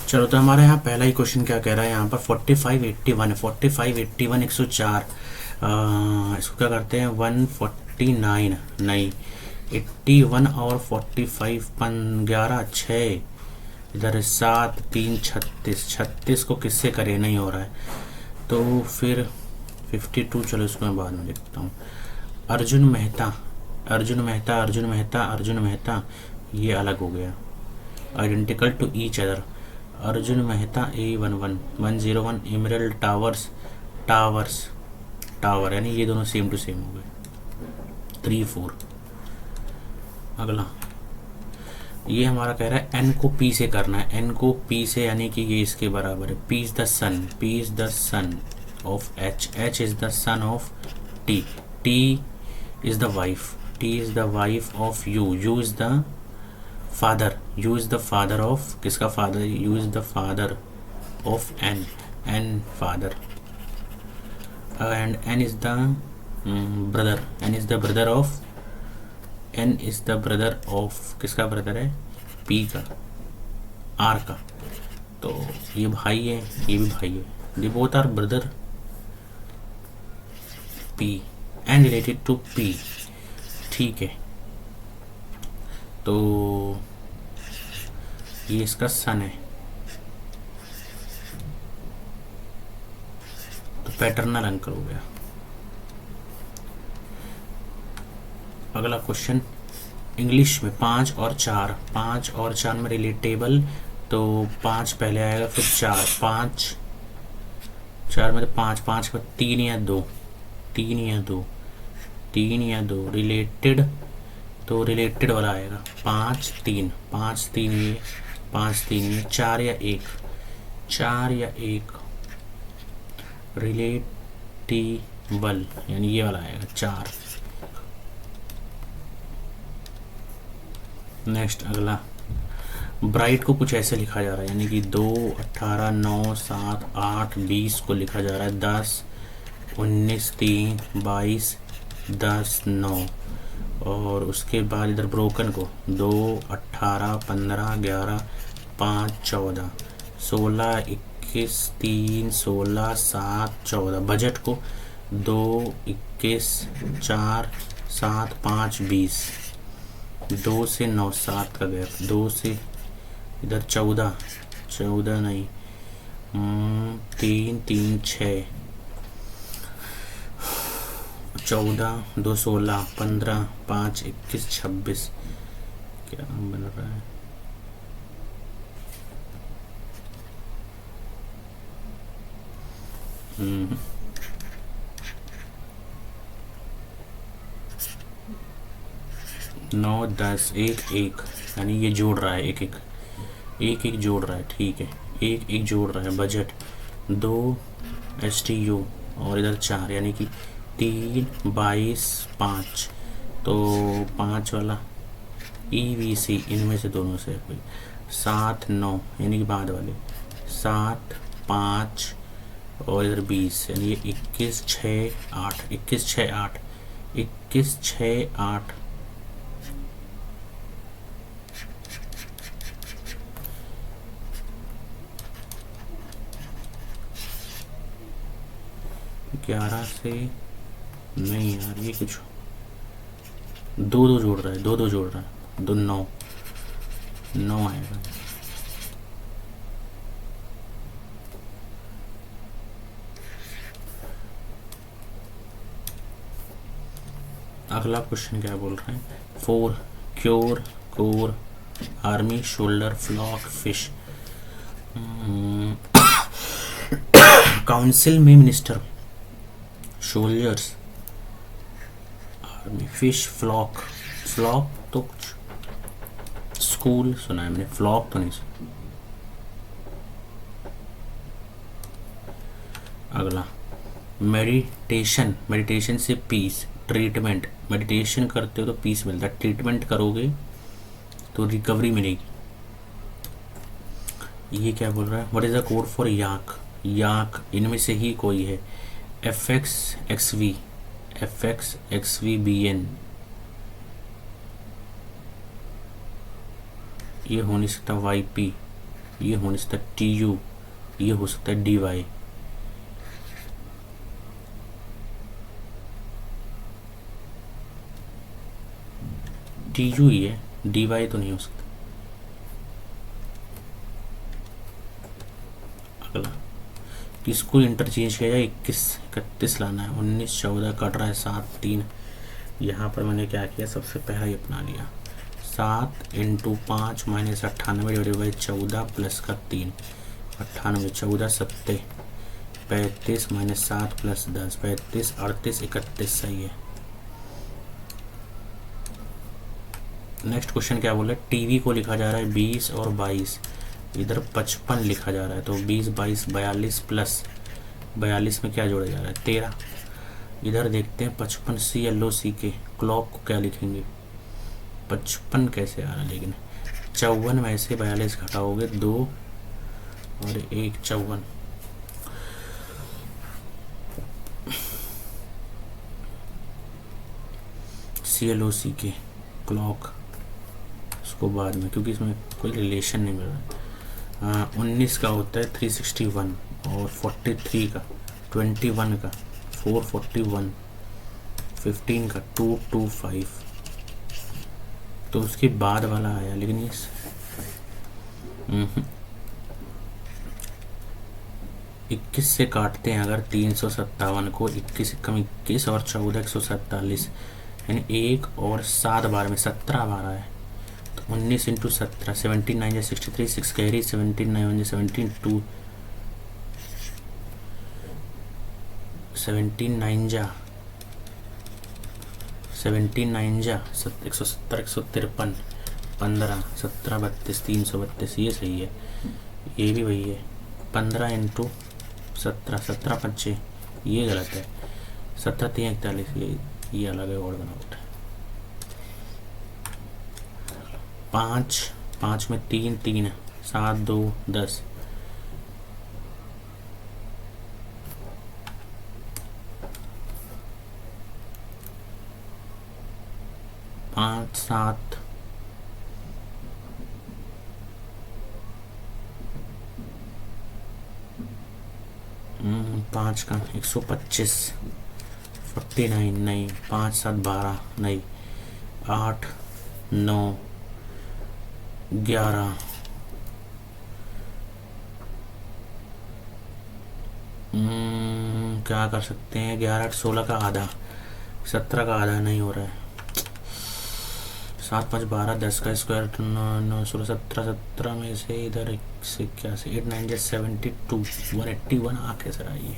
चलो, तो हमारे यहाँ पहला ही क्वेश्चन क्या कह रहा है, यहाँ पर 4581 है। 4581 104, इसको क्या करते हैं 149, नहीं 81 और 45 11 6, इधर 7 3 36, 36 को किससे करे, नहीं हो रहा है, तो फिर 52, चलो इसको मैं बाद में लिखता हूँ। अर्जुन मेहता, अर्जुन मेहता, अर्जुन मेहता, अर्जुन मेहता, ये अलग हो गया, identical to each other. Arjun Mehta A11 101 emerald towers, towers tower, यानी ये दोनों सेम टू सेम हो गए 3 4। अगला ये हमारा कह रहा है एन को पी से करना है, एन को पी से, यानी कि ये इसके बराबर है। P is the son, P is the son of H, H is the son of T, T is the wife, T is the wife of U, U is the father, U is the father of, किसका father, U is the father of N, N father, and N is the brother, N is the brother of, N is the brother of, किसका brother है, P का, are का, तो ये भाई है, ये भी भाई है, they both are brother P and related to P, ठीक है। तो ये इसका सन है, तो पैटर्नल अंकल हो गया। अगला क्वेश्चन इंग्लिश में 5 और 4, 5 और 4 में रिलेटेबल, तो 5 पहले आएगा फिर 4, 5 4 में तो 5 5 का 3 या 2, 3 या 2, 3 या 2, रिलेटेड, तो रिलेटेड वाला आएगा 5 3, 5 3 ये, 5 3 ये, 4 या 1, 4 या 1, रिलेटिबल, यानी ये वाला आएगा 4। नेक्स्ट अगला, ब्राइट को कुछ ऐसे लिखा जा रहा है, यानी कि 2 18 9 7 8 20 को लिखा जा रहा है 10 19 3 22 10 9, और उसके बाद इधर ब्रोकन को 2 18 15 11 5 14 16 21 3 16 7 14, बजट को 2 21 4 7 5 20, 2 से 9 7 का गैप, 2 से इधर 14 14 नहीं 3 3 6 14 2 16 15 5 21 26, क्या बन रहा है, नौ 10 1 1, यानी ये जोड़ रहा है, एक एक एक एक जोड़ रहा है, ठीक है, एक एक जोड़ रहा है। बजट 2 STU और इधर 4, यानी कि 3 22 5, तो 5 वाला EVC, इनमें से दोनों से कोई 7 9, यानी कि बाद वाले 7 5 और इधर 20, यानी ये 21 6 8, 21 6 8, 21 6 8, ग्यारह से नहीं यार, ये कुछ 2 2 जोड़ रहा है, 2 2 जोड़ रहा है, 2 9 9 आएगा। अगला क्वेश्चन क्या बोल रहे हैं, 4 cure core army shoulder flock fish, council में minister soldiers army fish flock, flock तो कुछ स्कूल सुना है मैंने, फ्लॉक तो नहीं सुना। अगला मेडिटेशन, मेडिटेशन से पीस, ट्रीटमेंट, मेडिटेशन करते हो तो पीस मिलता है, ट्रीटमेंट करोगे तो रिकवरी मिलेगी। ये क्या बोल रहा है, what is the code for yak, yak इनमें से ही कोई है, FXXV, FXXVBN, ये हो नहीं सकता, YP ये हो नहीं सकता टी यू, ये हो सकता है डी वाई। टी यू ही है, डी वाई तो नहीं हो सकता। अगला, किसको इंटरचेंज किया जाए? 21 31 लाना है, 19 14 कट रहा है 7 3। यहाँ पर मैंने क्या किया, सबसे पहला ये अपना लिया 7 × 5 - 98 डिवाइडेड बाई 14 प्लस का 3, 98 14 7 35 - 7 प्लस 10 35 38 31 सही है। नेक्स्ट क्वेश्चन क्या बोला, टीवी को लिखा जा रहा है 20 और 22, इधर 55 लिखा जा रहा है, तो 20 22 42 प्लस 42 में क्या जोड़ा जा रहा है 13। इधर देखते हैं 55 CLOC के क्लॉक को क्या लिखेंगे, 55 कैसे आ रहा है, लेकिन 54 में से 42 घटाओगे 2 और 1 54। CLOC के क्लॉक उसको बाद में, क्योंकि इसमें कोई रिलेशन नहीं मिल रहा। 19 का होता है 361 और 43 का 21 का 441, 15 का 225, तो उसके बाद वाला आया, लेकिन ये 21 से काटते हैं अगर 357 को, 21 कम 21 और 14 147, यानी 1 और 7 बार में 17 बार आया, तो 19 × 17 17 9 63 6 कैरी 17 9 17 2 17 9 जा 17 9 जा 170 153 15 17 32 332, ये सही है, ये भी वही है। 15 × 17 17 5, ये गलत है, 17 3 41, ये अलग है और बनावट है। 5 5 में 3 3 7 2 10, 5 7 5 का 125 49 नहीं, 5 7 12 नहीं, 8 9 11 क्या कर सकते हैं, 11 8 16 का आधा, 17 का आधा नहीं हो रहा है, 7 5 12 10 का स्क्वायर 9 16 17 17 में से इधर 81 8 9 72 181 आ कैसे रहा है?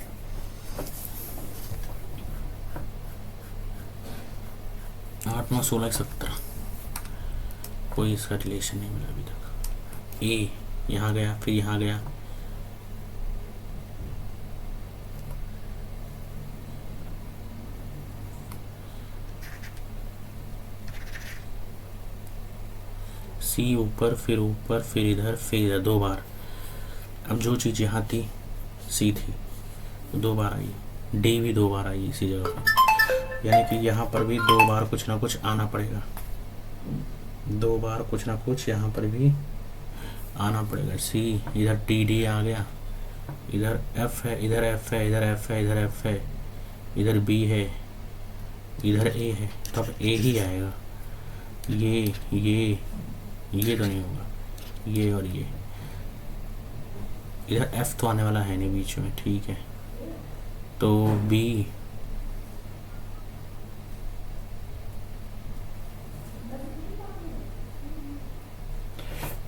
8 9 16 17, कोई इसका रिलेशन नहीं मिला अभी तक। ए यहाँ गया, फिर यहाँ गया, सी ऊपर फिर इधर 2 बार। अब जो चीज़ यहाँ थी सी थी, 2 बार आई, डी भी 2 बार आई इसी जगह पर, यानी कि यहाँ पर भी 2 बार कुछ ना कुछ आना पड़ेगा, 2 बार कुछ ना कुछ यहाँ पर भी आना पड़ेगा। सी इधर टी डी आ गया, इधर एफ है, इधर एफ है, इधर एफ है, इधर एफ है, इधर बी है, इधर ए है, तो अब ए ही आएगा। ये तो नहीं होगा, ये और ये, इधर एफ तो आने वाला है नहीं बीच में, ठीक है, तो बी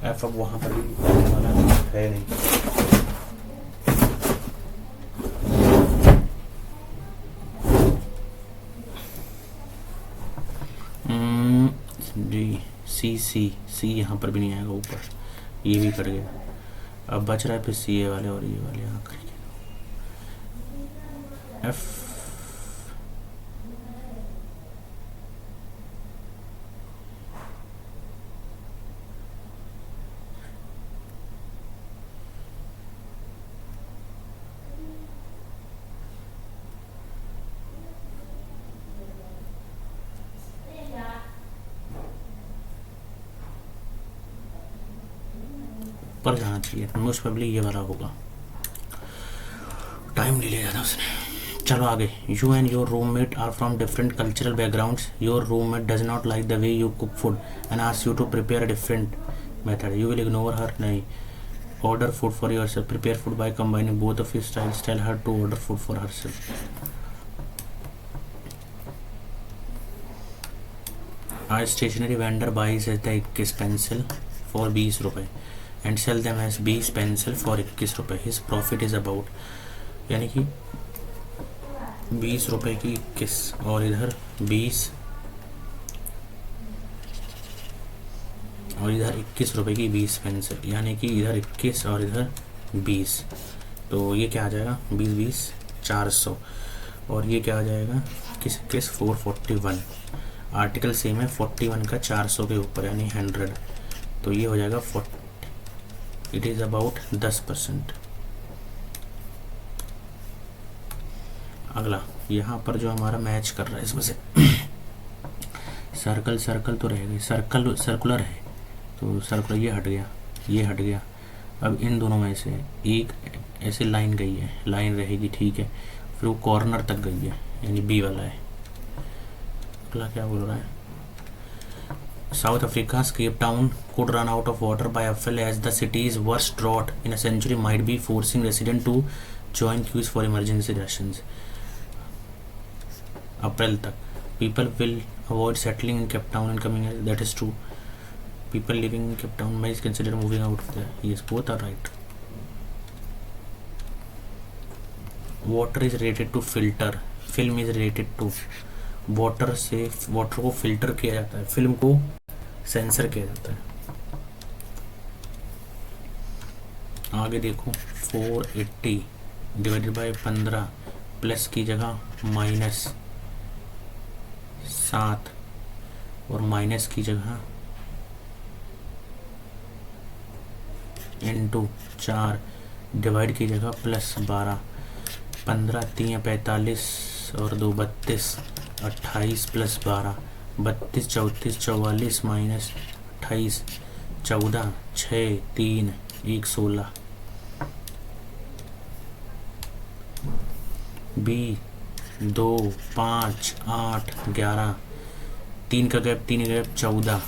एफ अब वहाँ पर भी आने वाला है नहीं। डी सी यहाँ पर भी नहीं आएगा, ऊपर ये भी कट गया, अब बच रहा है फिर सी ए वाले और ये वाले यहाँ करेंगे। एफ ऊपर जाना चाहिए, मोस्ट प्रोबेबली ये वाला होगा, टाइम ले लिया था उसने। चलो आगे। You and your roommate are from different cultural backgrounds, your roommate does not like the way you cook food and asks you to prepare a different method, you will ignore her? नहीं। Order food for yourself, prepare food by combining both of your styles, tell her to order food for herself. A stationery vendor buys the 21 pencil for 20 रुपए and sell them as 20 pencil for 21 रुपए, his profit is about, यानी कि 20 रुपए की 21 और इधर 20 और इधर 21 रुपए की 20 पेंसिल, यानी कि इधर 21 और इधर 20, तो ये क्या आ जाएगा 20 20 400 और ये क्या आ जाएगा किस 441। आर्टिकल सेम है 41 का 400 के ऊपर यानी 100, तो ये हो जाएगा 40, इट इज़ अबाउट 10%। अगला यहाँ पर जो हमारा मैच कर रहा है इसमें से सर्कल सर्कल तो रहेगा, सर्कल सर्कुलर है तो सर्कुलर ये हट गया, ये हट गया। अब इन दोनों में से एक ऐसे लाइन गई है, लाइन रहेगी ठीक है, फिर वो कॉर्नर तक गई है यानी बी वाला है। अगला क्या बोल रहा है, south Africa Cape Town could run out of water by April as the city's worst drought in a century might be forcing residents to join queues for emergency rations। अप्रैल तक people will avoid settling in Cape Town and coming, that is true, people living in Cape Town may consider moving out of there, yes both are right। water is related to filter, film is related to, water से water को filter किया जाता है, film को sensor किया जाता है। आगे देखो 480 डिवाइडेड बाय 15 प्लस की जगह -7 और माइनस की जगह इनटू 4 डिवाइड की जगह +12, 15 3 45 और 2 32, 28 + 12 32 34 44 -28 14 6 3 1 16 20 2 5 8 11 3 का गैप 3 का गैप 14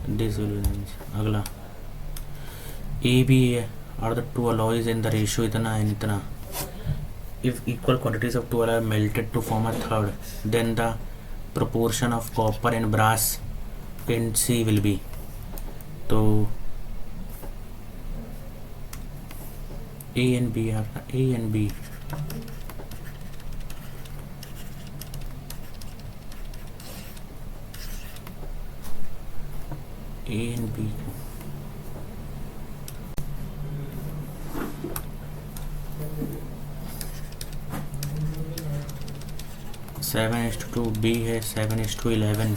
दिस विल बी। अगला A B are the two alloys in the ratio इतना एंड इतना, if equal quantities of two alloy are melted to form a third, then the proportion of copper and brass in C will be, तो A and B are A and B, A and B 7:2, B है 7:11।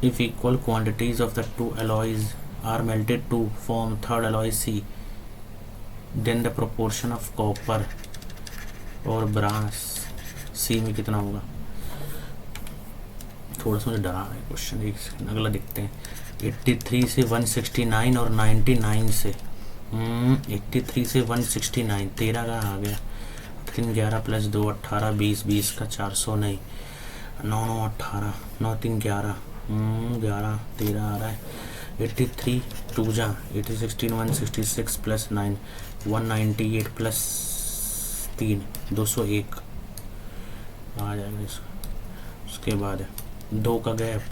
If equal quantities of the two alloys are melted to form third alloy C, then the proportion of copper और brass C में कितना होगा। थोड़ा सा मुझे डरा है क्वेश्चन, एक सेकंड अगला देखते हैं। 83 से 169 और 99 से 83 से 169 13 का आ गया, 3 11 + 2 18 20 20 का 400 नहीं, 9 9 18 9 3 11 11 13 आ रहा है। 83 2 जा 80 16 166 + 9 198 + 3 201 आ जाएगा इसका। उसके बाद 2 का गैप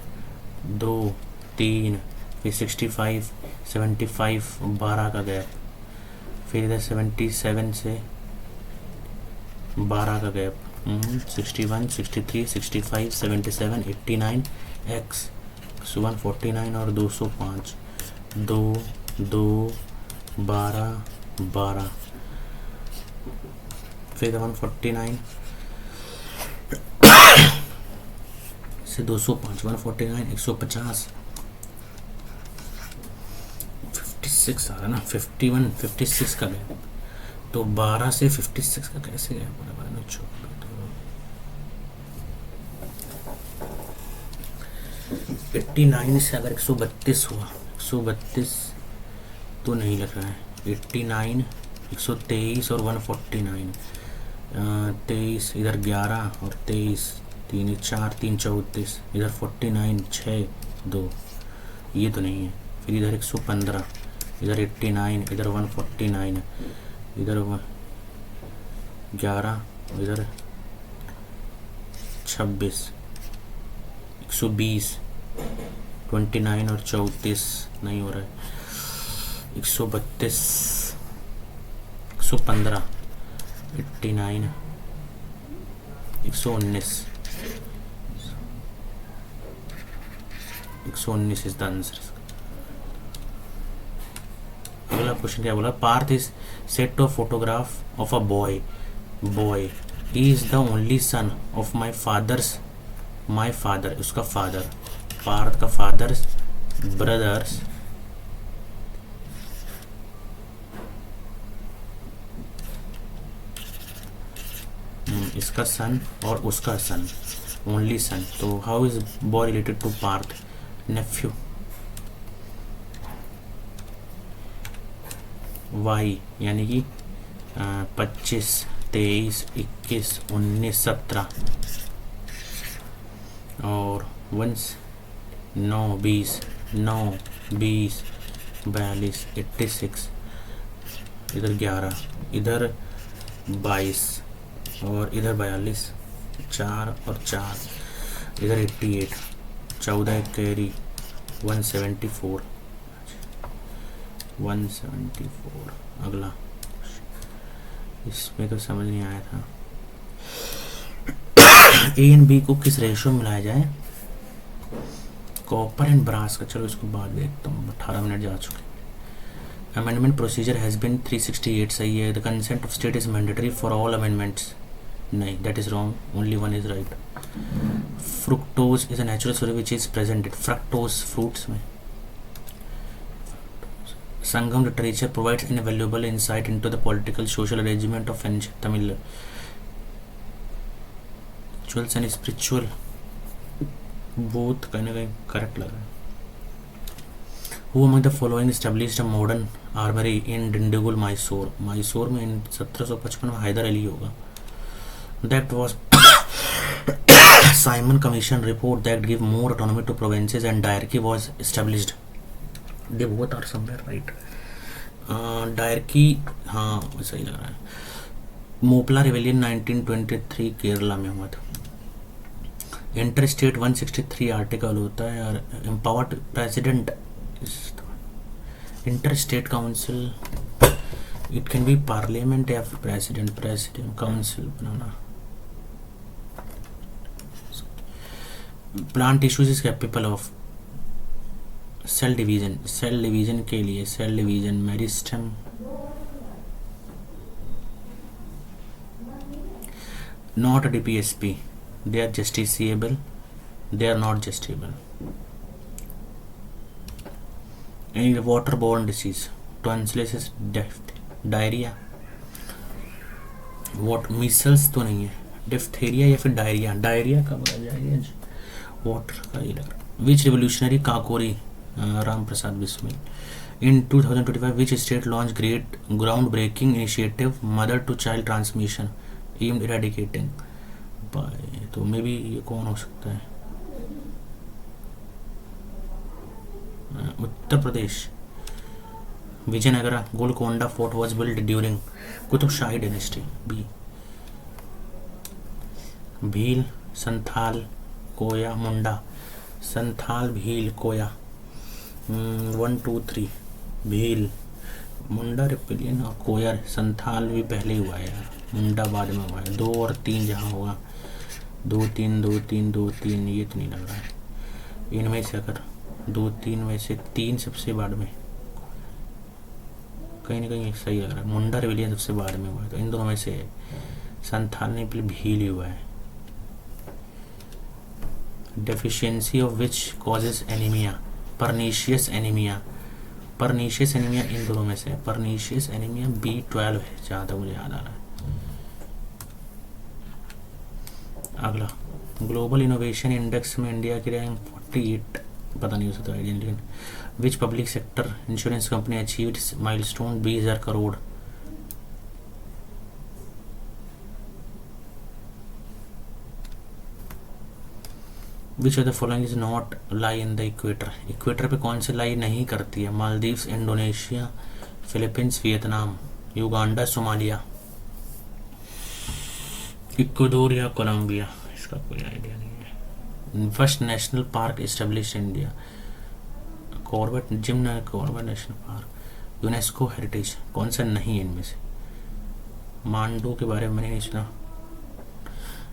2 3 फिर 65 75 12 का गैप, फिर इधर 77 से 12 का गैप 61 63 65 77 89 x 149 और 205 2 2 12 12, फिर 149 से 205 149 150 56 आ रहा ना, 51 56 का गैप, तो 12 से 56 का कैसे गया बराबर में छोड़। 89 से अगर 132 हुआ, 132 तो नहीं लग रहा है। 89, 123 और 149, 23 इधर 11 और 23, 3 4 3 34, इधर 49 6 2, ये तो नहीं है। फिर इधर 115, इधर 89, इधर 149, इधर 11, इधर 26, 120, 29 और 34 नहीं हो रहा है। 132, 115, 89, 119, 119 इज द आंसर। अगला क्वेश्चन क्या बोला? Parth is set to photograph of a boy, he is the only son of my father, उसका फादर, पार्थ का फादर, ब्रदर्स, इसका सन और उसका सन, ओनली सन। तो how is boy related to Parth? Nephew. Y यानी कि 25, 23, 21, 19, 17 और 1 9 20, 9 20 42, 86, इधर 11, इधर 22 और इधर 42, 4 और 4, इधर 88, 14 कैरी, 174, 174। अगला, इसमें तो समझ नहीं आया था। ए एंड बी को किस रेशो में मिलाया जाए? कॉपर एंड ब्रास का, चलो इसको बाद देखता हूँ, 18 मिनट जा चुके। अमेंडमेंट प्रोसीजर हैज़ बिन 368, सही है। The consent of state is mandatory for all amendments, नहीं, that is wrong, only one is right. Fructose is a natural source which is presented, fructose fruits में। Sangam literature provides invaluable insight into the political social arrangement of Tamil rituals and spiritual, both कहीं ना कहीं correct लग रहा है। Who among the following established a modern armory in Dindigul, Mysore? Mysore में 1755 में हैदर अली होगा। That was Simon Commission report that give more autonomy to provinces and Diarchy was established. They both are somewhere right. Diarchy, हाँ सही लग रहा है। Moplah rebellion 1923 Kerala में हुआ था। इंटर स्टेट 163 आर्टिकल होता है और empowered president, inter state council, it can be parliament या फिर प्रेसिडेंट काउंसिल बनाना। Plant tissues is capable of cell division के लिए cell division meristem, not DPSP, they are justiciable, they are not justiciable. Any waterborne disease, tonsillitis, diarrhea, what measles तो नहीं है, diphtheria या फिर डायरिया का बोला जाएगा, वाटर का ही लग रहा। Which revolutionary Kakori, Ram Prasad Bismil. In 2025 which state launched great ground breaking initiative mother to child transmission aimed eradicating by, तो मे बी ये कौन हो सकता है? Uttar Pradesh, Vijayanagara, Golconda fort was build during Qutub Shahi dynasty, B. Bhil, Santhal, Koya, Munda, Santhal, Bhil, Koya, 1 2 3, Bhil, Munda rebellion और कोया, संथाल भी पहले ही हुआ है यार, मुंडा बाद में हुआ है। 2 और 3 जहाँ होगा, 2 3 2 3 2 3, ये तो नहीं लग रहा है। इनमें से अगर 2 3 में से 3 सबसे बाद में, कहीं ना कहीं एक सही लग रहा है। मुंडा रिवेलियन सबसे बाद में हुआ है, तो इन दोनों में से संथाल ने पहले भील ही हुआ है। Deficiency of which causes anaemia, pernicious anaemia, इन दोनों में से परनीशियस एनीमिया B12 है, जहाँ तक मुझे याद आ रहा है। अगला, ग्लोबल इनोवेशन इंडेक्स में इंडिया की रैंक पता नहीं हो सकता आइडिया, लेकिन which public sector insurance company achieved milestone 20,000 crore? Which of the following is not lie in the equator? Equator पे कौन से लाई नहीं करती है? Maldives, Indonesia, Philippines, Vietnam, Uganda, Somalia, Ecuador या कोलंबिया? इसका कोई आइडिया नहीं है। First national park establish India? Corbett Jim Corbett national park. UNESCO heritage कौन सा नहीं है इनमें से? मांडू के बारे में मैंने नहीं सुना।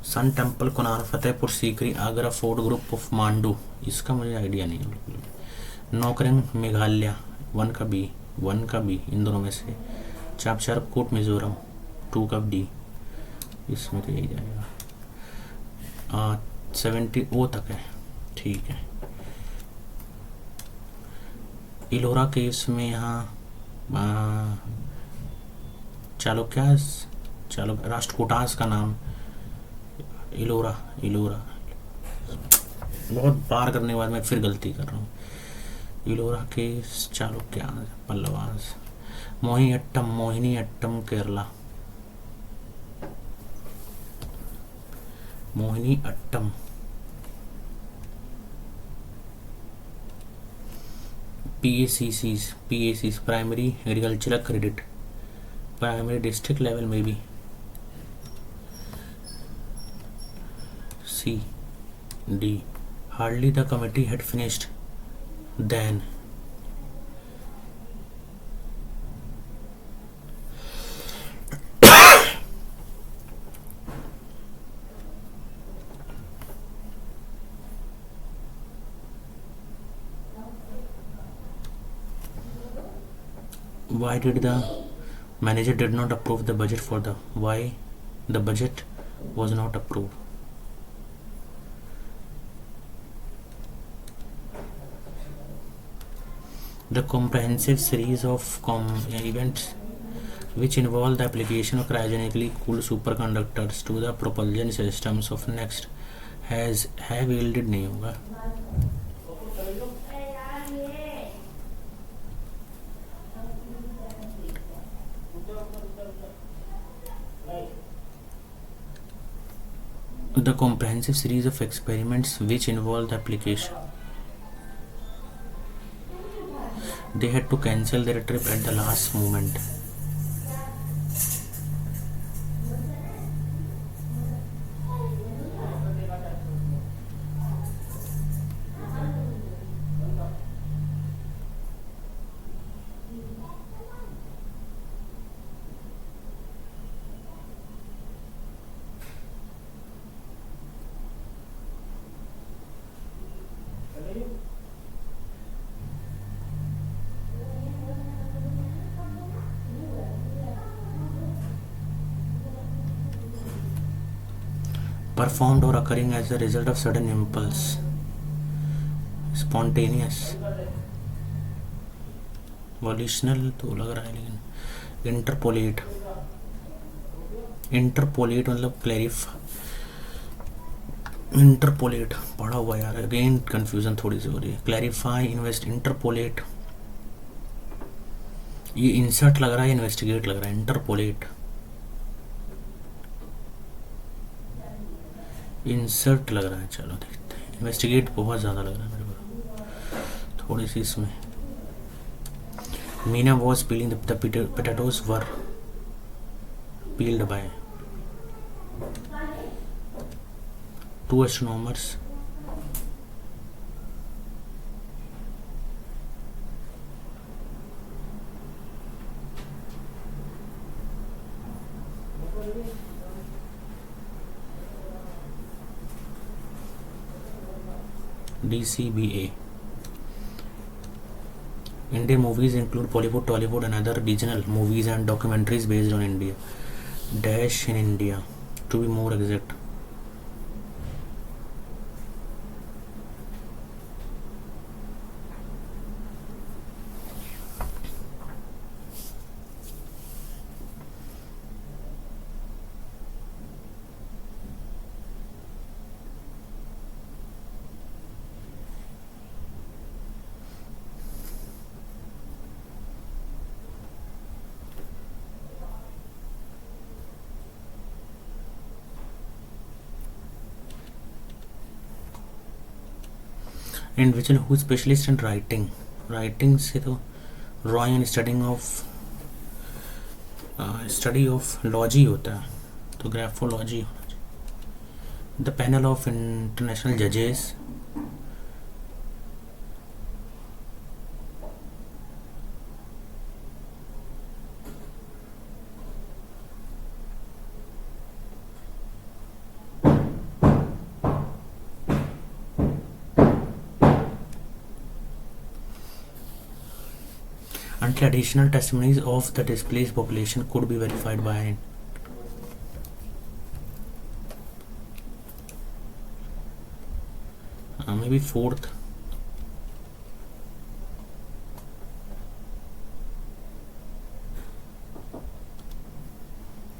सन टेम्पल, कुनार, Fatehpur Sikri, Agra fort, group of Mandu, इसका मुझे आइडिया नहीं है बिल्कुल भी। नौकरिंग मेघालय, वन का बी इन दोनों में से। चापचार कोट मिजोरम, 2 का डी, इसमें तो यही जाएगा। 70 ओ तक है, ठीक है। इलोरा केव्स में यहाँ राष्ट्रकूटास का नाम इलोरा। बहुत बार करने के बाद मैं फिर गलती कर रहा हूँ। इलोरा के Chalukya, Pallavas. Mohini Attam Kerala, Mohini Attam. PACs primary agricultural credit, primary district level में भी। C, D, hardly the committee had finished then why did the manager did not approve the budget for the why the budget was not approved? The comprehensive series of events which involve the application of cryogenically cooled superconductors to the propulsion systems of next have yielded नहीं होगा। The comprehensive series of experiments which involve the application, they had to cancel their trip at the last moment. Performed or occurring as a result of sudden impulse, spontaneous, volitional तो लग रहा है, लेकिन interpolate मतलब interpolate पढ़ा हुआ यार, again confusion थोड़ी सी हो रही है। क्लैरिफाई, इन्वेस्ट, इंटरपोलेट, ये इंसर्ट लग रहा है, इन्वेस्टिगेट लग रहा है। इंसर्ट लग रहा है, चलो देखते हैं। इन्वेस्टिगेट बहुत ज़्यादा लग रहा है मेरे को, थोड़ी सी इसमें। Meena was peeling the potatoes were peeled by 2 astronomers. DCBA. Indian movies include Bollywood, Tollywood and other regional movies and documentaries based on India. Dash in India, to be more exact. Individual who specialist in writing, writing से तो drawing and study of logy होता है, तो graphology होना चाहिए। The panel of international जजेस, until additional testimonies of the displaced population could be verified by maybe fourth.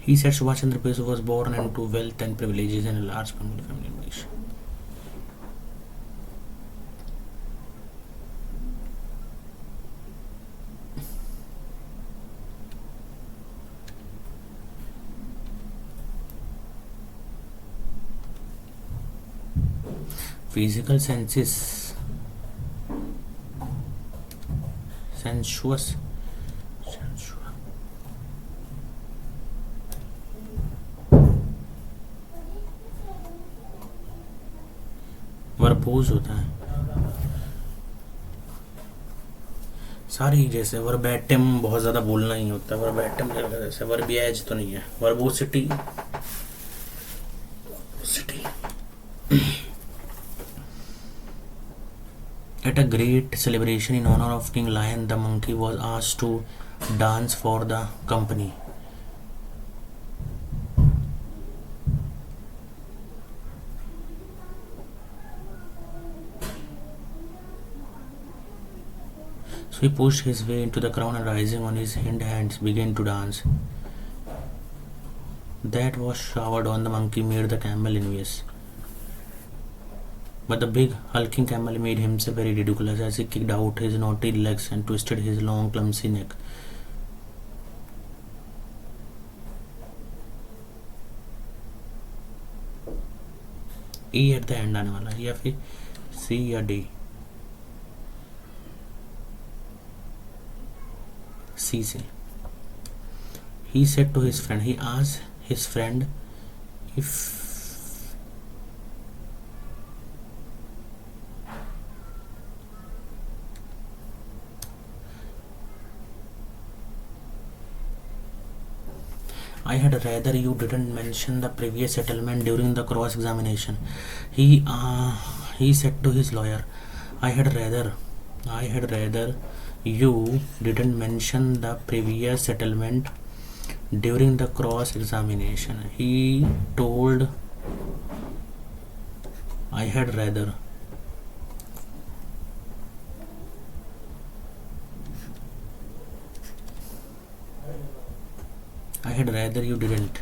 He said Subhash Chandra Bose was born into wealth and privileges and a large family base. Physical senses, sensuous, verbose होता है सारी, जैसे वर्बैटिम बहुत ज़्यादा बोलना ही होता है, वर्बैटिम जैसे वर्बिएज तो नहीं है, वर्बोसिटी, At a great celebration in honor of King Lion, the monkey was asked to dance for the company. So he pushed his way into the crowd and rising on his hind hands began to dance. That was showered on the monkey made the camel envious. But the big hulking camel made himself very ridiculous as he kicked out his knotty legs and twisted his long clumsy neck. E at the end आने वाला है या फिर C या D? C से. He said to his friend, he asked his friend if I had rather you didn't mention the previous settlement during the cross-examination. He said to his lawyer, I had rather you didn't mention the previous settlement during the cross-examination. He told, I had rather. I had rather you didn't.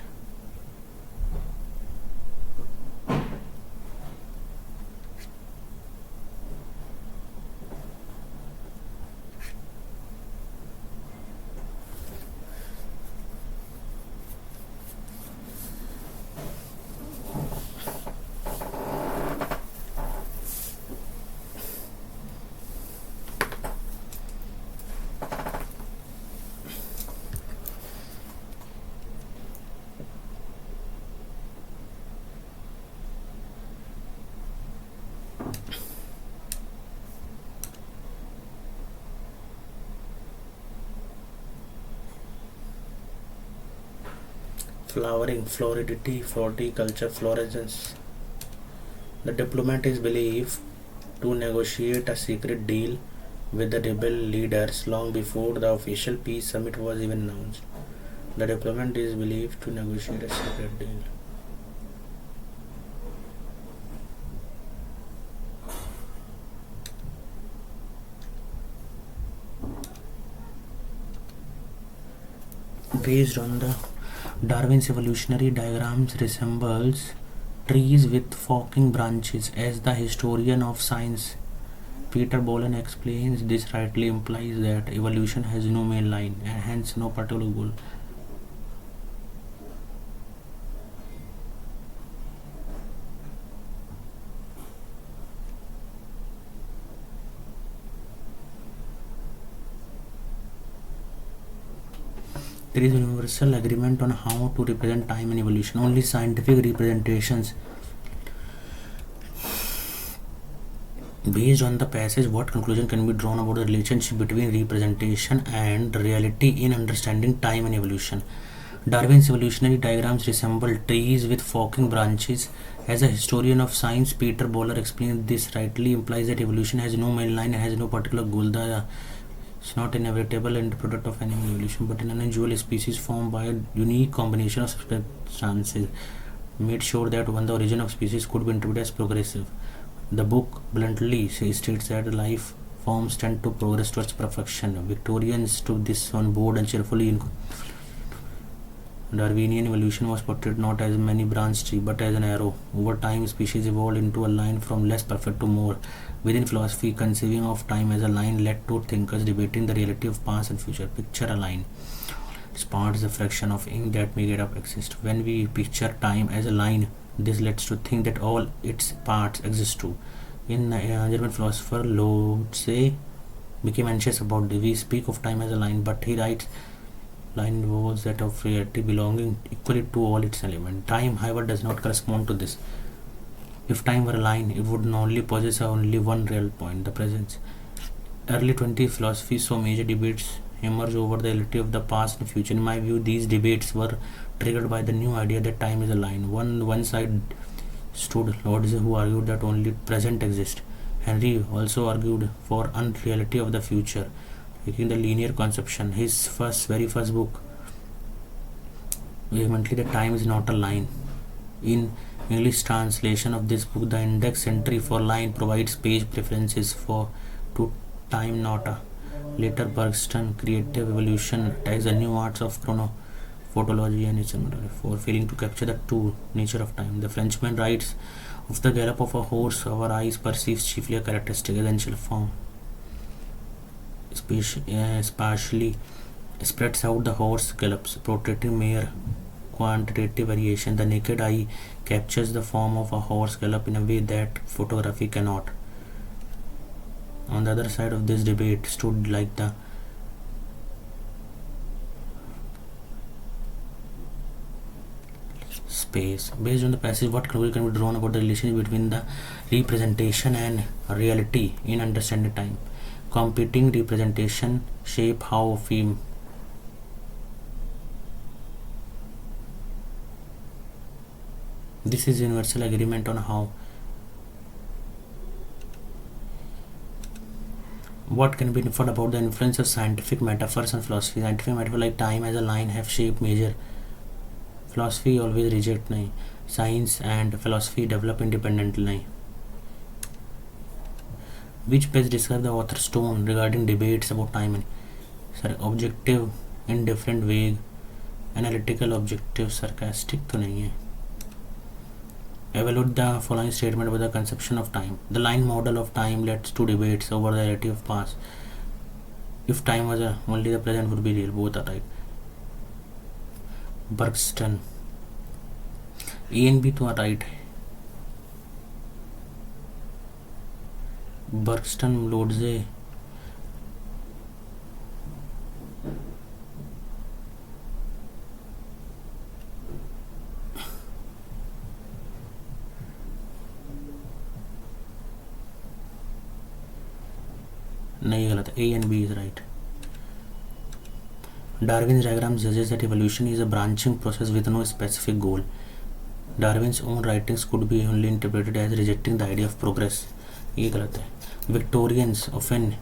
Flowering, floridity, floriculture, florescence. The diplomat is believed to negotiate a secret deal with the rebel leaders long before the official peace summit was even announced. The diplomat is believed to negotiate a secret deal. Based on the Darwin's evolutionary diagrams resembles trees with forking branches. As the historian of science Peter Bolen explains, this rightly implies that evolution has no main line and hence no particular goal. There is universal agreement on how to represent time and evolution. Only scientific representations. Based on the passage, what conclusion can be drawn about the relationship between representation and reality in understanding time and evolution? Darwin's evolutionary diagrams resemble trees with forking branches. As a historian of science, Peter Boller explained this rightly implies that evolution has no main line and has no particular goal. It's not inevitable end product of animal evolution, but an unusual species formed by a unique combination of circumstances made sure that the origin of species could be interpreted as progressive. The book bluntly states that life forms tend to progress towards perfection. Victorians took this on board and cheerfully. Darwinian evolution was portrayed not as many branched tree but as an arrow. Over time, species evolved into a line from less perfect to more. Within philosophy, conceiving of time as a line led to thinkers debating the reality of past and future. Picture a line. Its part is a fraction of ink that make it up exist. When we picture time as a line, this leads to think that all its parts exist too. In German philosopher Lotze became anxious about this. We speak of time as a line, but he writes, line involves that of reality belonging equally to all its elements. Time, however, does not correspond to this. If time were a line, it would only possess only one real point, the present. Early 20th philosophy saw major debates emerge over the reality of the past and future. In my view, these debates were triggered by the new idea that time is a line. One side stood Lotze, who argued that only present exists. Henry also argued for unreality of the future, taking the linear conception. His very first book vehemently that time is not a line. In English translation of this book, the index entry for line provides page preferences for to time not a. Later, Bergson Creative Evolution attacks the new arts of chronophotology and its for failing to capture the true nature of time. The Frenchman writes of the gallop of a horse, our eyes perceive chiefly a characteristic essential form, spatially spreads out the horse gallops, portraying mere quantitative variation. The naked eye captures the form of a horse gallop in a way that photography cannot. On the other side of this debate stood like the space. Based on the passage, what conclusion can be drawn about the relationship between the representation and reality in understanding time? Competing representation shape how we this is universal agreement on how what can be inferred about the influence of scientific metaphors and philosophy. Scientific metaphor like time as a line have shaped major philosophy always reject nahi. Science and philosophy develop independently nahi. Which page describe the author's tone regarding debates about time and objective, indifferent, vague, analytical, objective, sarcastic तो नहीं है. Evaluate the following statement about the conception of time. The line model of time leads to debates over the reality of past. If time was only the present would be real. Both are right. Bergson. A and B तो are right. Bergson, Lotze. नहीं गलत. A and B is right. Darwin's diagram suggests that evolution is a branching process with no specific goal. Darwin's own writings could be only interpreted as rejecting the idea of progress. ये गलत है. Victorians often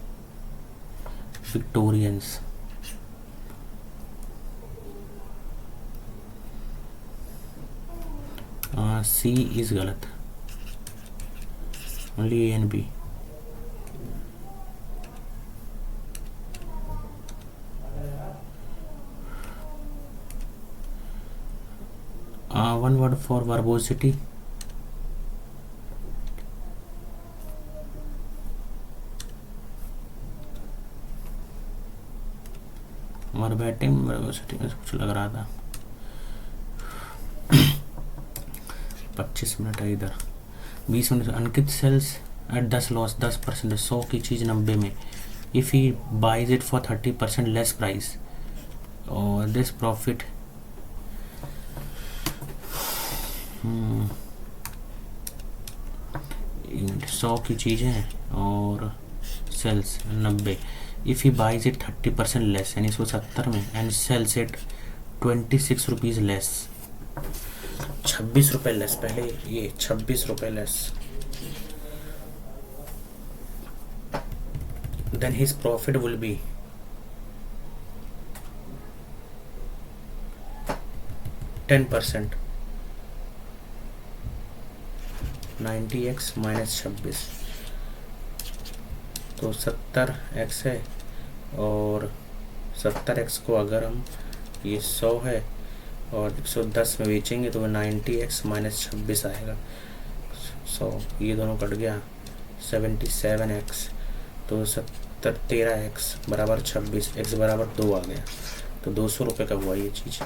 C is गलत. Only A and B. One word for verbosity. वर्बैटिम verbosity में कुछ लग रहा था. 25 minute है इधर. 20 minute. Ankit sells at 10 loss 10%. 100 की चीज़ 90 में. If he buys it for 30% less price और दिस प्रॉफिट 100 की चीज़ है और sells 90। If he buys it 30% less, यानी 170 में, and sells it 26 rupees less, 26 रुपये लेस, पहले ये 26 रुपये less, then his profit will be 10%, 90x minus 26, तो 70x है, और 70x को अगर हम, ये 100 है और 110 में बेचेंगे तो 90x माइनस 26 आएगा। 100 ये दोनों कट गया, 77x, तो 13x बराबर 26, x बराबर 2 आ गया, तो 200 रुपये का हुआ ये चीज़।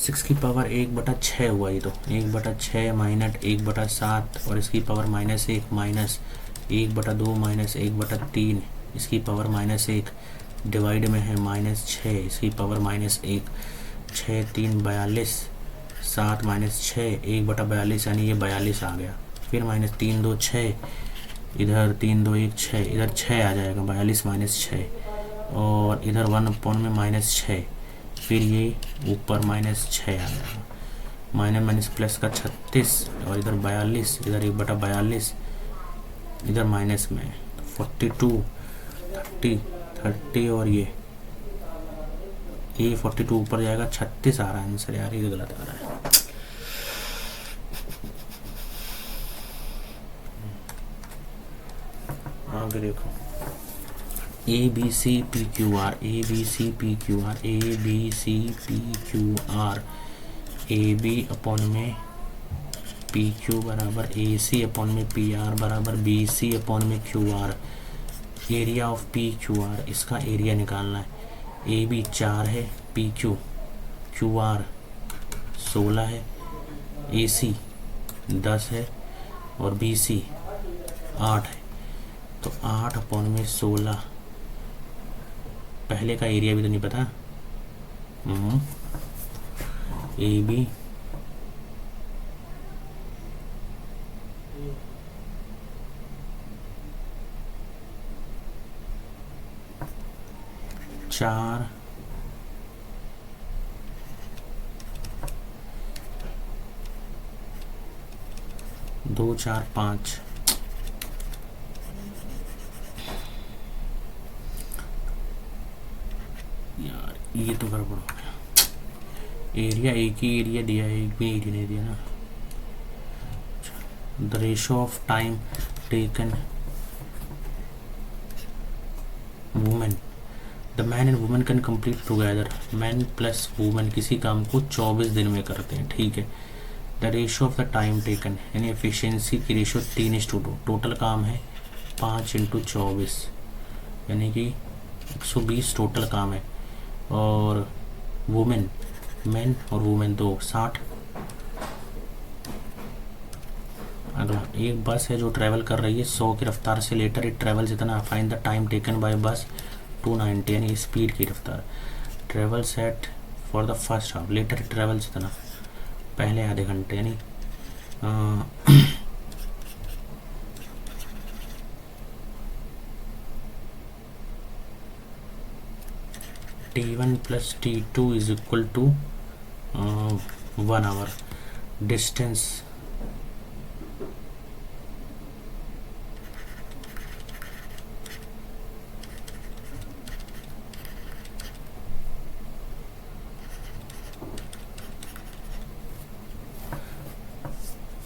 6 की पावर 1/6 हुआ ये, तो 1/6 माइनस 1/7, और इसकी पावर -1 माइनस 1/2 माइनस 1/3, इसकी पावर -1, डिवाइड में है -6, इसकी पावर -1, 6 3 42, 7 -6, 1/42, यानी ये 42 आ गया। फिर -3 2 6, इधर 3 2 1 6, इधर 6 आ जाएगा, 42 माइनस 6, और इधर 1 में -6, फिर ये ऊपर -6 आ जाएगा, माइनस माइनस प्लस का 36, और इधर 42, इधर 1/42, इधर माइनस में 42, 30, और ये 42 ऊपर जाएगा, 36 आ रहा है आंसर, यार ये गलत आ रहा है। आगे देखो, ABCPQR, ABCPQR, ABCPQR, AB upon में PQ बराबर AC अपॉन में PR बराबर BC अपॉन में QR, एरिया ऑफ PQR, इसका एरिया निकालना है। AB 4 है, PQ QR 16 है, AC 10 है, और BC 8 है, तो 8 अपॉन में 16, पहले का एरिया भी तो नहीं पता। AB 4 2 4 5, यार ये तो गड़बड़ हो गया, एरिया एक ही एरिया दिया है, एक भी एरिया नहीं दिया ना। The ratio of time taken women, the man and women can complete together, man plus women किसी काम को 24 दिन में करते हैं, ठीक है। The ratio of the time taken, यानी एफिशिएंसी की रेशो 3:2, टोटल काम है 5 × 24, यानी कि 120 टोटल काम है, और वुमेन, मैन और वुमेन 2, 60। अगला, एक बस है जो ट्रैवल कर रही है 100 की रफ्तार से, लेटर इट ट्रैवल्स इतना, find the time taken by bus 290, यानी स्पीड की रफ्तार। Travel set for the first half, later it travels इतना, पहले आधे घंटे, यानी T1 + T2 = 1 hour। Distance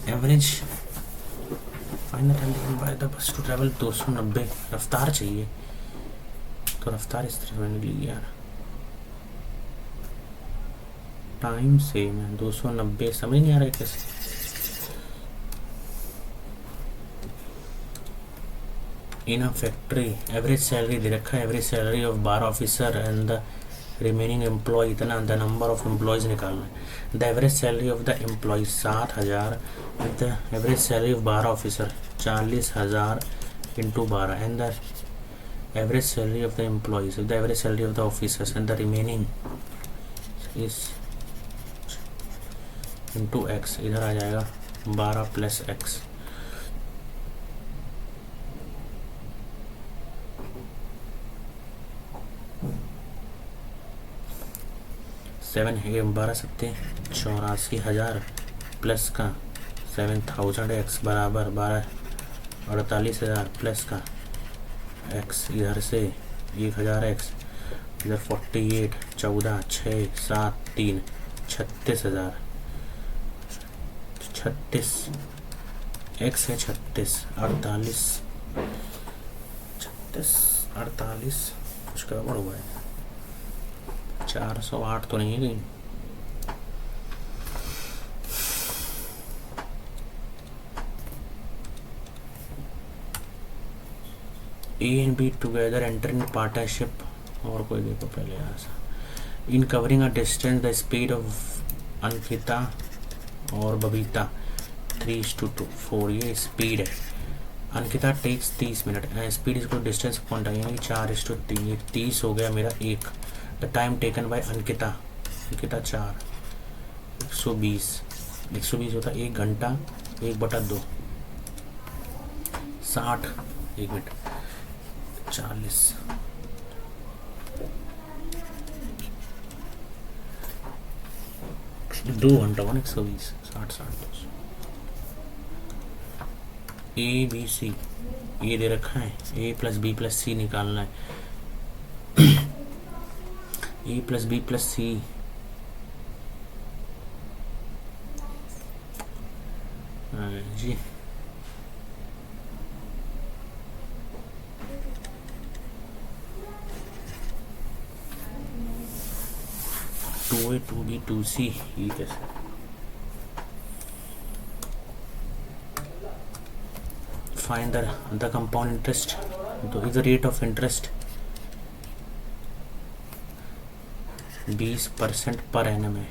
average final time by the bus to travel 290, रफ्तार चाहिए, तो रफ्तार इस तरह मैंने ली यार, टाइम सेम है 290, समझ नहीं आ रहा है कैसे। In a factory average salary दे रखा है, average salary of bar officer and the remaining employ इतना, द नंबर ऑफ एम्प्लॉयज़ निकालना है। The average salary of the employ 60,000, the average salary of bar officer 40,000 × 12, and the average salary of the employees, if the average salary of the officers and the remaining is into x, इधर आ जाएगा 12 plus x, seven है 12 सत्ते 84,000 plus का 7,000 x बराबर 48,000 plus का x, इधर से 1,000 x, इधर 48 14 6 7 3 36,000, 36 x है 36 48 36 48 कुछ गड़बड़ हुआ है, 408 तो नहीं है कहीं। A and B together enter in partnership, और कोई देखो पहले यहाँ से, in covering a distance the speed of Ankita और बबीता 3:4, ये स्पीड है। अंकिता टेक्स 30 मिनट, स्पीड इसको डिस्टेंस पॉइंट आएंगे 4:3, ये 30 हो गया मेरा एक। The time taken bye Ankita 4 120 होता है 1 घंटा 1/2 60, 1 मिनट 40 2 घंटा 120 60 ए बी सी ये दे रखा है, ए प्लस बी प्लस सी निकालना है। ए प्लस बी प्लस सी जी 2A 2B 2C, ये कैसे, find the compound interest, तो is the rate of interest 20% per annum है,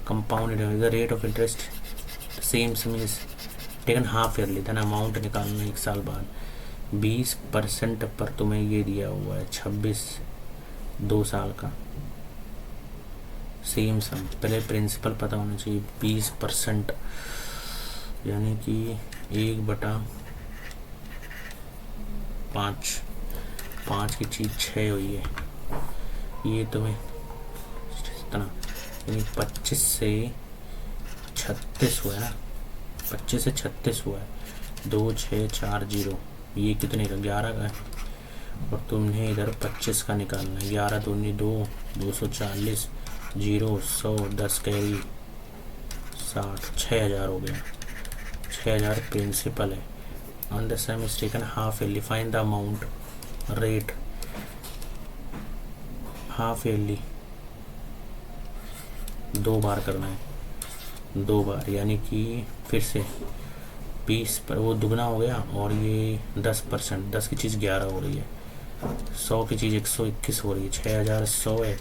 compound is the rate of interest same is taken half yearly, then amount निकालना 1 साल बाद, 20% पर तुम्हें ये दिया हुआ है 26 2 साल का, सेम सम, पहले प्रिंसिपल पता होना चाहिए, 20% यानी कि 1/5 की चीज़ 6 हुई है, ये तुम्हें इतना यानी 25 से 36 हुआ है ना, 25 से 36 हुआ है, 2640, ये कितने का 11 का है, और तुमने इधर 25 का निकालना है, 11 दूनी 2 240 0 100 10 कैरी 60 6,000 हो गया, 6,000 प्रिंसिपल है। On the some is taken half yearly, find the amount rate half yearly, 2 बार करना है, 2 बार यानी कि फिर से 20 पर वो दुगना हो गया, और ये 10%, 10 की चीज़ 11 हो रही है, 100 की चीज़ 121 हो रही है, 6,100 है,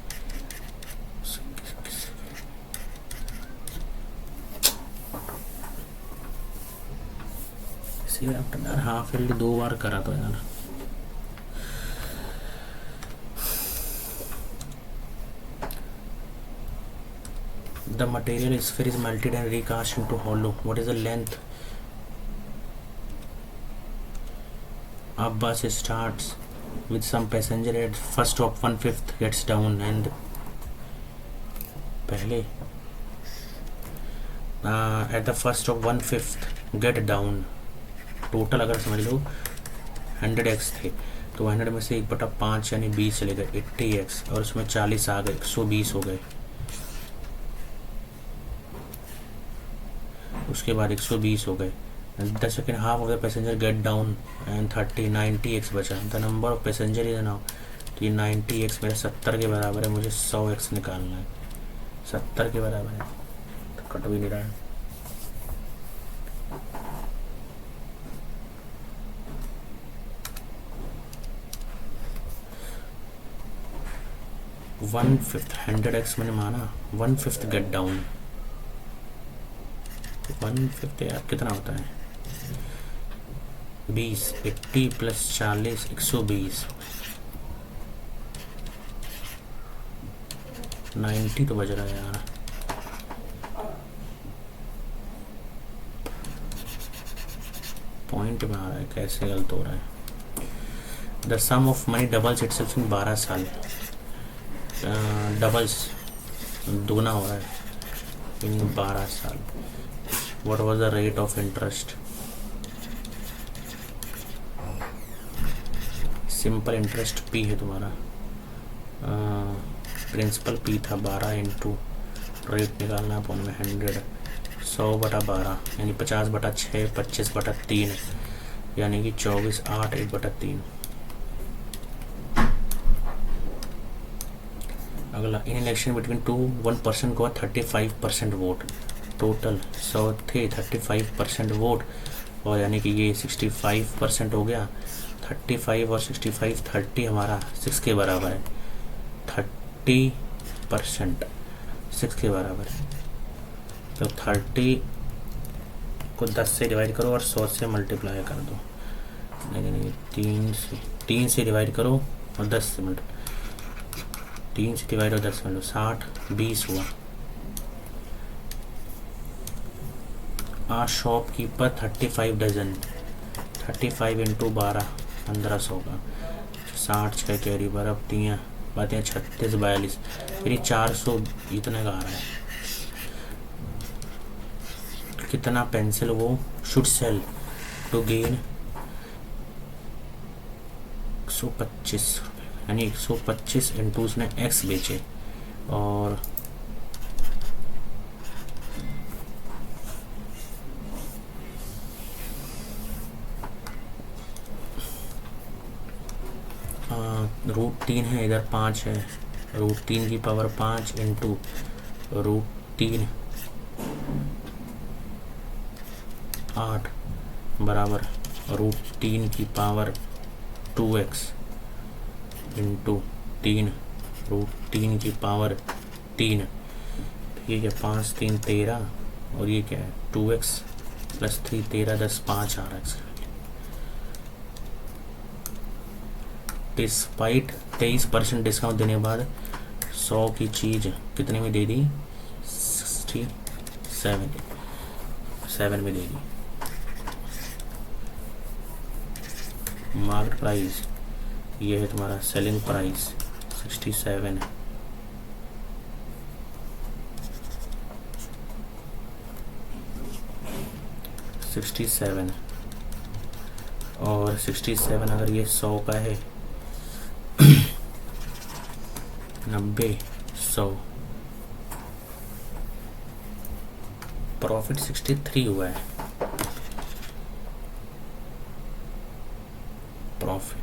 यार हाफ ईयरली 2 बार करा तो यार, the material sphere is melted and recast into hollow, what is the length? A bus starts with some passenger at first stop 1/5 gets down and पहले at the first stop 1/5 get down, total अगर समझ लो 100x थे तो 100 में से 1/5 यानी 20 चले गए 80x, और उसमें 40 आ गए 120 हो गए, उसके बाद 120 हो गए, the second half of the passenger get down and 90x बचा, the number of passenger is now, तो ये 90x मेरे 70 के बराबर है, मुझे 100x निकालना है, 70 के बराबर है तो कट भी नहीं रहा है। वन फिफ्थ 100x मैंने माना, 1/5 गेट डाउन, 1/5 यार कितना होता है 20, 80 प्लस 40 120, 90 तो बज रहा है यार। पॉइंट में आ रहा है, कैसे गलत हो रहा है। The sum of money doubles itself in 12 साल। डबल्स दुगना हो रहा है इन 12 साल। What was the rate of interest? Simple interest P है तुम्हारा, प्रिंसिपल पी था 12 इंटू रेट निकालना अपन में 100, 100/12 यानी 50/6, 25/3 यानी कि 24, 8, 1/3। अगला, in election between two one person को 35% वोट। टोटल 100 थे, 35% वोट, और यानी कि ये 65% हो गया। 35 और 65, 30 हमारा 6 के बराबर है। 30% 6 के बराबर है, तो 30 को 10 से डिवाइड करो और 100 से मल्टीप्लाई कर दो। नहीं, 3 से डिवाइड करो और 10 से मल्टीप्लाई, 3 से डिवाइड और 10 में 60, 20 हुआ। शॉपकीपर 35 डजन, 35 इंटू 12 1500 का। 60 6 कैरी बर्फ दिया बातें 36 42 यानी 400 इतने का आ रहा है। कितना पेंसिल वो शुड सेल टू गेन 125 यानी 125 इंटू उसने एक्स बेचे, और √3 है, इधर 5 है। √3 की पावर 5 इंटू √3 8 बराबर √3 की पावर 2x इंटू 3 √3 की पावर 3। ठीक है, 5 3 13, और ये क्या है 2x + 3 13 10 5 आ रहा है। डिस्पाइट 23% डिस्काउंट देने के बाद 100 की चीज़ कितने में दे दी? 67 में दे दी। मार्केट प्राइस ये है तुम्हारा, सेलिंग प्राइस 67 है। और 67 अगर ये 100 का है 90 100, प्रॉफिट 63 हुआ है। प्रॉफिट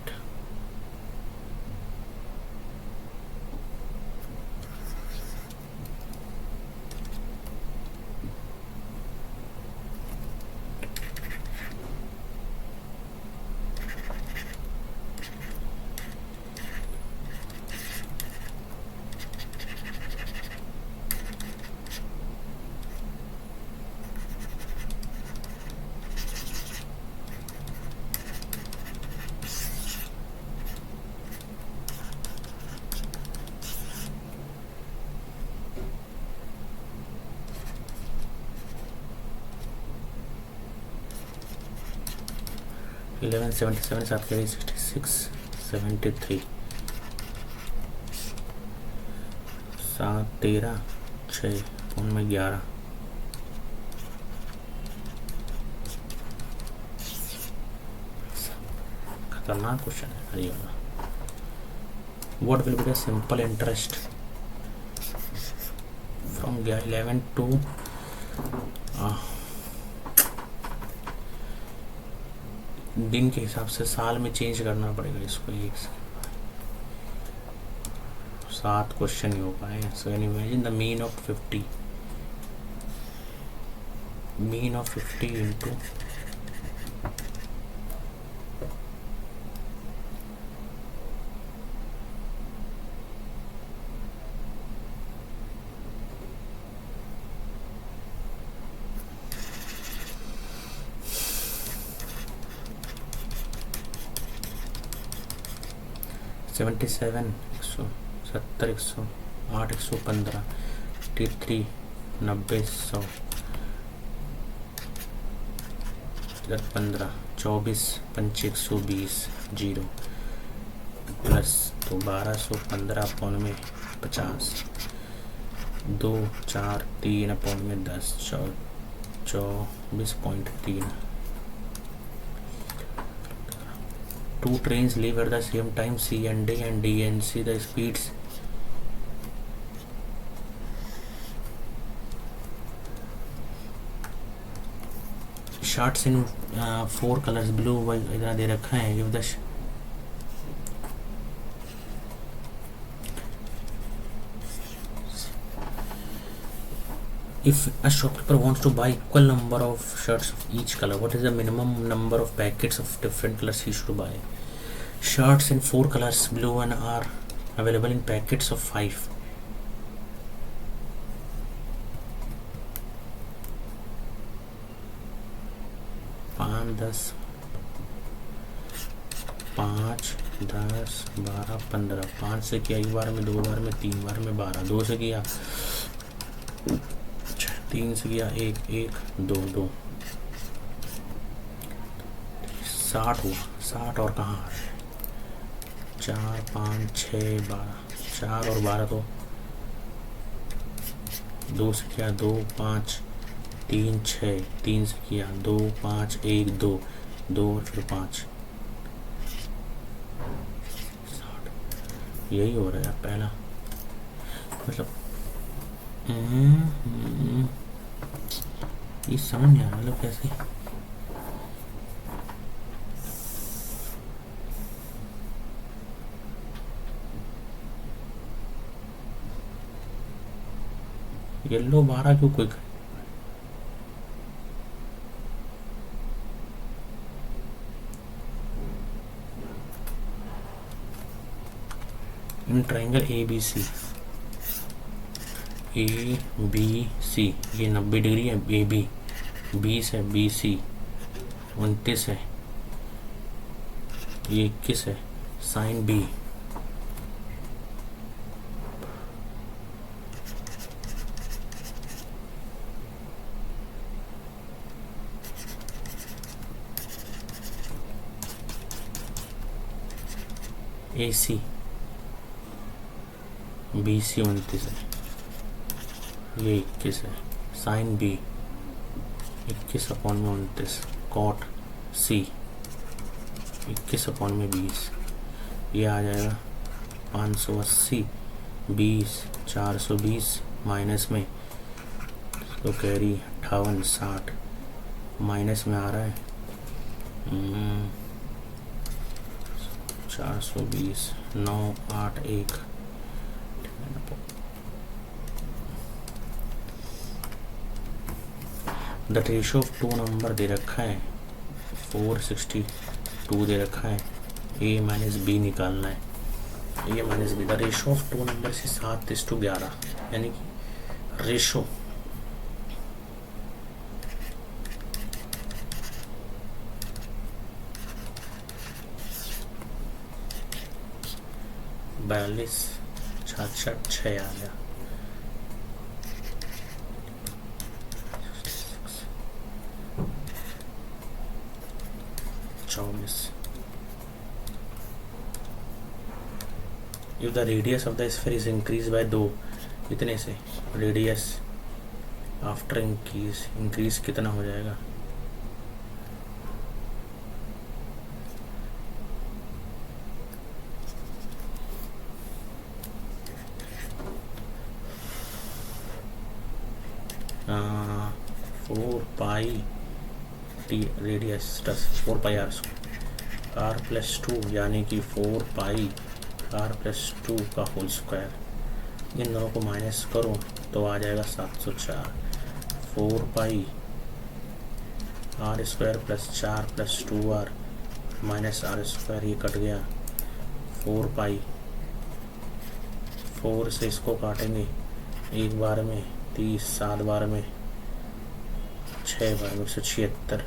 इलेवन 77 7 के 66 73 7 13 6 उनमें 11। खतरनाक क्वेश्चन है ये वाला। What will be the simple interest from 11 to दिन के हिसाब से साल में चेंज करना पड़ेगा इसको। एक 7 क्वेश्चन ही हो पाए। So imagine the mean of 50 into $77 170 100 8 115 83 90 100 15 24 25 120 zero plus तो 1215 अपॉन में 50 2 4 3 अपॉन में 10 24.3 2 trains leave at the same time C and D and see the speeds. Shots in 4 colors blue इधर दे रखा है. If the if a shopkeeper wants to buy equal number of shirts of each color, what is the minimum number of packets of different colors he should buy? Shirts in 4 colors blue and are available in packets of 5. पाँच 10 12 15 5 से किया एक बार में, 2 बार में, 3 बार में 12, 2 से किया 3 से किया 1 1 2 2 60 हुआ. 60 और कहाँ आ रहा है? 4 5 6 12 4 और 12 तो 2 से किया 2 5 3 6 3 से किया 2 5 1 2 2 और फिर 5 60. यही हो रहा है पहला मतलब ये समझ नहीं आ रहा मतलब कैसे. येलो 12 क्यों quick? In triangle ABC ABC ये 90 डिग्री है. AB 20 है. BC 29 है. ये 21 है. साइन B AC BC 29 है. ये 21 है. साइन B 21 अपॉन में 29 कॉट C 21 अपॉन में 20. ये आ जाएगा 580 20 420 माइनस में तो कैरी 58 60 माइनस में आ रहा है 420 9 8 1. द रेशो ऑफ 2 नंबर दे रखा है 462 दे रखा है. A माइनस B निकालना है. A minus B the ratio of 2 number से 7:11 यानी कि रेशो बयालीस 66 आ गया. If the radius of the sphere is increased by 2 कितने से radius after increase कितना हो जाएगा? Four pi T radius 4 pi R plus 2 यानी कि 4 पाई आर प्लस 2 का होल स्क्वायर. इन दोनों को माइनस करो तो आ जाएगा 704. 4 pi R square plus 4 plus 2r minus R square ये कट गया. 4 पाई 4 से इसको काटेंगे एक बार में 30 7 बार में 6 बार में 176.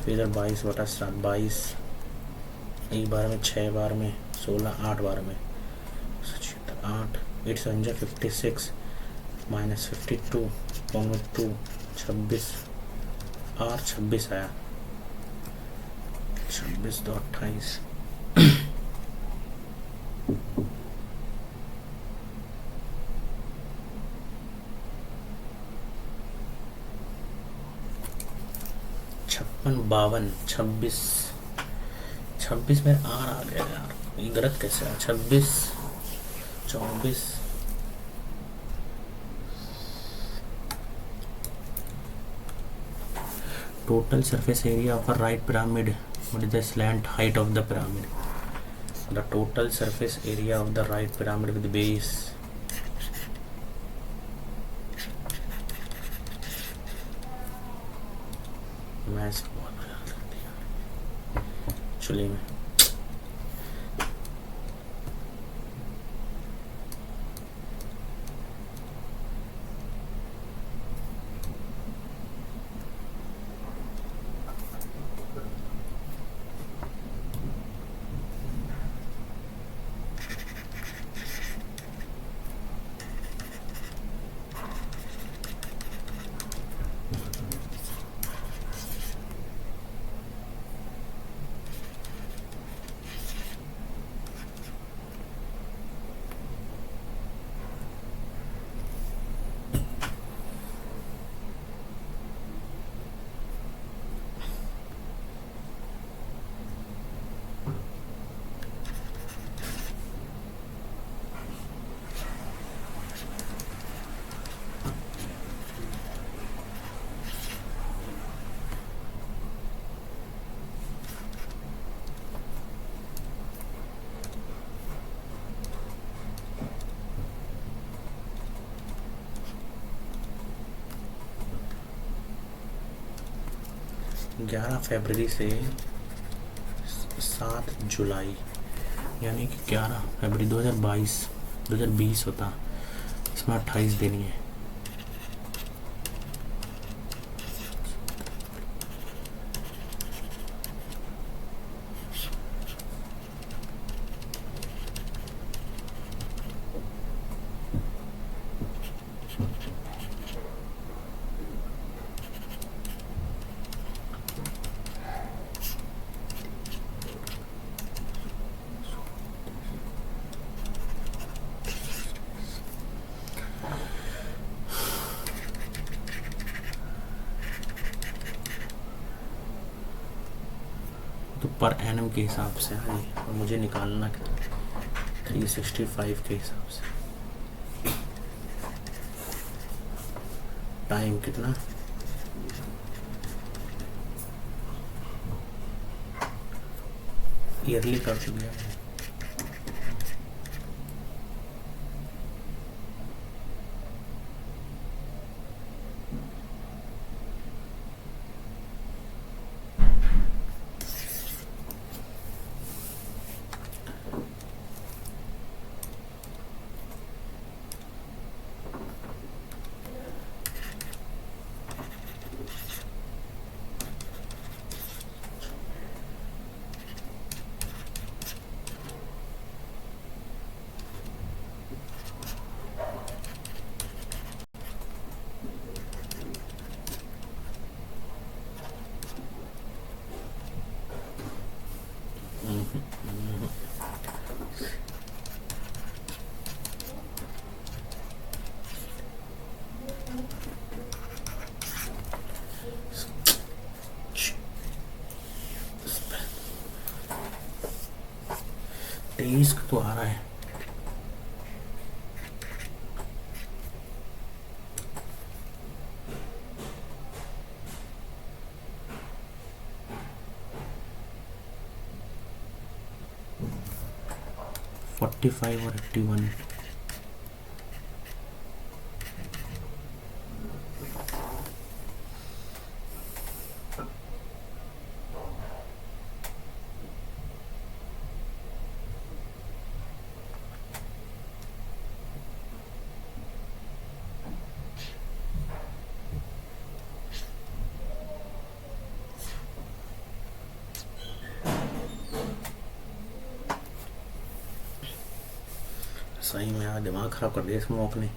फिर इधर 22/7 22 एक बार में 6 बार में 16 8 बार में 8 8 7 जा 56 माइनस 52 2 26 और 26 आया 26 तो 28 56 52 26 26 में आर आ गया यार, ये गलत कैसे है? 26 24 total surface area of a right pyramid. What is the slant height of the pyramid? The total surface area of the right pyramid with base. Maths बहुत खराब कर दिया चलिए मैं फरवरी से 7 जुलाई यानी कि 11 फरवरी 2020 होता, इसमें 28 देनी है। तो पर एनम के हिसाब से है और मुझे निकालना 365 के हिसाब से टाइम कितना ईयरली कर चुके हैं। तेईस तो आ रहा है। फोर्टी फाइव और 81 सही में यार दिमाग ख़राब कर दिया स्मोक ने।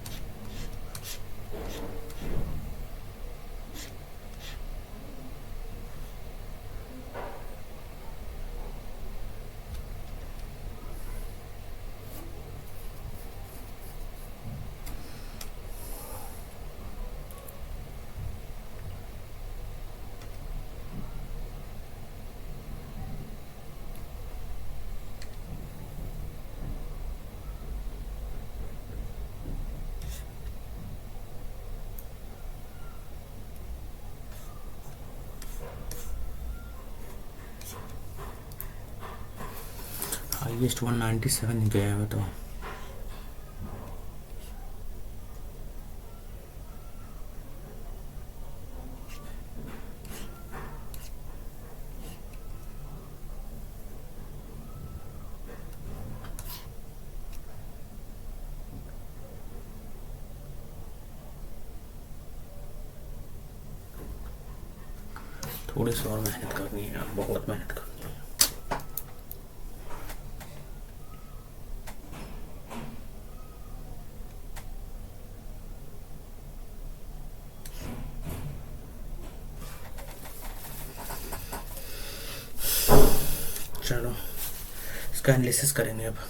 हाईएस्ट 197 गया है तो। थोड़ी सी और मेहनत करनी है यार, बहुत मेहनत करनी है। चलो इसका एनालिसिस करेंगे अब।